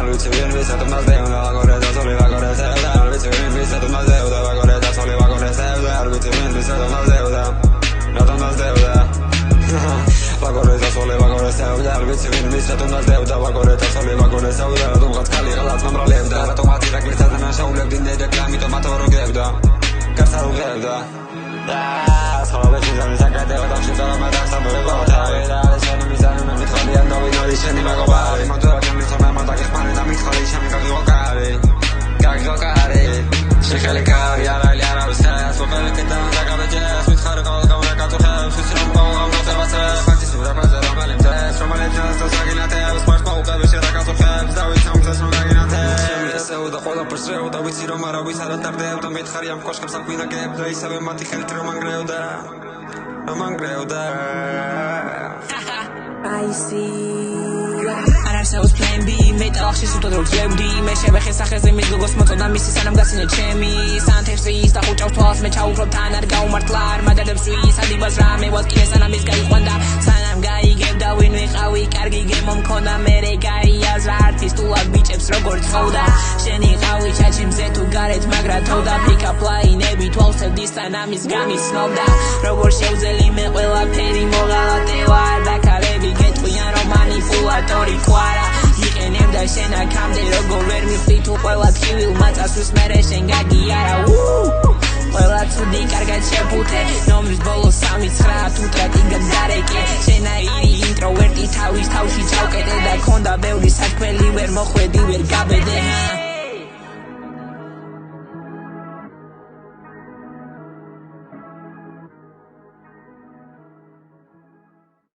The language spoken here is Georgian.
ვიცი ვინ ვისათმას დევდა ვაგორე და სული ვაგორე სევდა არ ვიცი ვინ ვისათმას დევდა ვაგორე და სული ვაგორე სევდა არ ვიცი ვინ ვისათმას დევდა რატომას დევდა ვაგორე და სული ვაგორე სევდა არ ვიცი ვინ ვისათმას დევდა ვაგორე და სული ვაგორე სევდა რატომღაც ხალი ღალატ მომრავლევდა რატომღაც ირაკლი სადანაშაულებდი ნედეკლი ამიტომ ათოროგებდა გარსა უღებდა სხოლობეში ზამისაკადევა დავშიტალა დასაბლება თავი და ესენი მიზანი მithvalიან დავინოდი შენი მეგობარი მოდერა ჩემისონა მოდაგეხმარი და მithvali ჩემი გაგზოკარი შეხელი კარი არალი არავისას ვოპელი კეთან დაგაბეჯეს მითხარი ყოველგავნა კაცოხებს ვისრომ ყოველგავნასებაცებს ფაქტის ურაფაზე რომელიმძეს რომელიმძეს და საგინათებს მარს მოუყევი შედა კაცოხებს დავიცამთეს რომ გაგინათებს ჩემი ესეუდა ყველაფერს რეუდა ვიცი რომ არავის არ ატარდებდა მითხარი ამ კოშკებს აქ ვინაგებდა ისევე მათი ხელით რომ ანგრევდა I see არასაუს plan B მეტალახში სულთან რო ძლებდი მე შევეხესახეზე მის გოგოს მოწოდა მისი სანამ გასინე ჩემი სანთერსის და ხუჭავს თვალს მე ჩაუყრობ თან არ გაუმართლა არ მადადებს ვის ადიბას რამე ვატკინე სანამ ის გაიყვანდა სანამ გაიგებდა ვინ ვიყავი კარგი გემო მქონდა მერე გაიაზრა არც თულად ბიჭებს როგორ თხოვდა შენი ყავი ჩაჩიმზე თუ გარეთ მაგრა თოვდა pick-up line-ები თვალსებდი სანამ ის გამიცნობდა როგორ შევძელი მე ყველაფერი მოღალატე ვარ და ქალები გეტყვიან რომ მანიპულატორი ხوارა იყენებდა შენ აქამდე როგორ ვერ მივხვდი თუ ყველა ტკივილ მაწასვის მერე შენ გაგიარა ყველა ცუდი კარგად შეფუთე ნომრის ბოლო 39 თუ ტრაკი გადარეკე შენაირი ინტროვერტი თავის თავში ჩავკეტე და ქონდა ბევრი საქმელი ვერ მოხვედი ვერ გაბედე